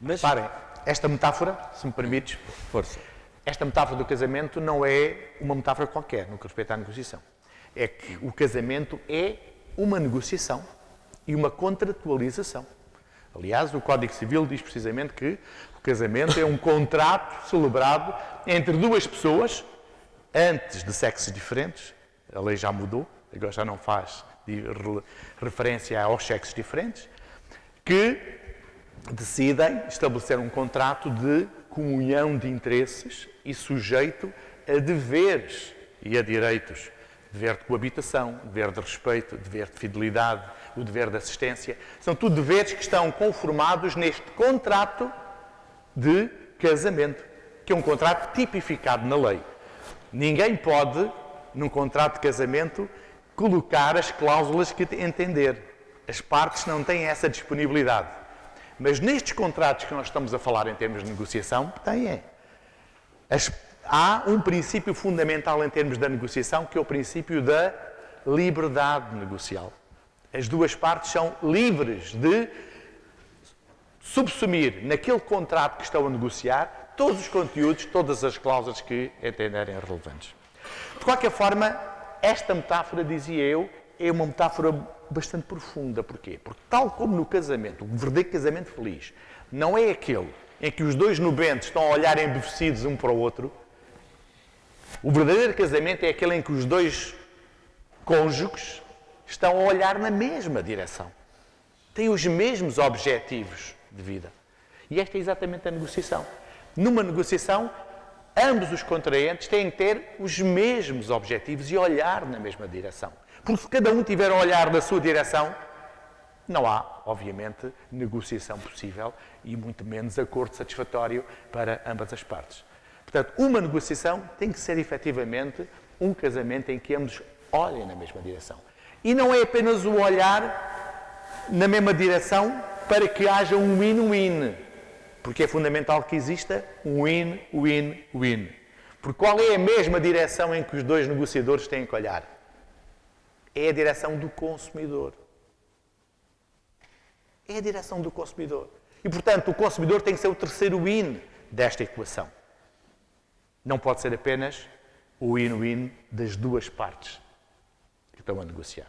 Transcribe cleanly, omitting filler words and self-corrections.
Mas... Reparem, esta metáfora, se me permites, Força. esta metáfora do casamento não é uma metáfora qualquer no que respeita à negociação. É que o casamento é uma negociação e uma contratualização. Aliás, o Código Civil diz precisamente que o casamento é um contrato celebrado entre duas pessoas, antes de sexos diferentes. A lei já mudou, agora já não faz referência aos sexos diferentes, que decidem estabelecer um contrato de comunhão de interesses e sujeito a deveres e a direitos. Dever de coabitação, dever de respeito, dever de fidelidade, o dever de assistência. São tudo deveres que estão conformados neste contrato de casamento, que é um contrato tipificado na lei. Ninguém pode, num contrato de casamento, colocar as cláusulas que entender. As partes não têm essa disponibilidade. Mas nestes contratos que nós estamos a falar em termos de negociação, têm. Há um princípio fundamental em termos da negociação, que é o princípio da liberdade negocial. As duas partes são livres de subsumir naquele contrato que estão a negociar todos os conteúdos, todas as cláusulas que entenderem relevantes. De qualquer forma, esta metáfora, dizia eu, é uma metáfora bastante profunda. Porquê? Porque tal como no casamento, o verdadeiro casamento feliz, não é aquele em que os dois nubentes estão a olhar embevecidos um para o outro. O verdadeiro casamento é aquele em que os dois cônjuges estão a olhar na mesma direção. Têm os mesmos objetivos de vida. E esta é exatamente a negociação. Numa negociação, ambos os contraentes têm que ter os mesmos objetivos e olhar na mesma direção. Porque se cada um tiver a olhar na sua direção, não há, obviamente, negociação possível e muito menos acordo satisfatório para ambas as partes. Portanto, uma negociação tem que ser efetivamente um casamento em que ambos olhem na mesma direção. E não é apenas o olhar na mesma direção para que haja um win-win. Porque é fundamental que exista um win-win-win. Porque qual é a mesma direção em que os dois negociadores têm que olhar? É a direção do consumidor. É a direção do consumidor. E, portanto, o consumidor tem que ser o terceiro win desta equação. Não pode ser apenas o win-win das duas partes que estão a negociar.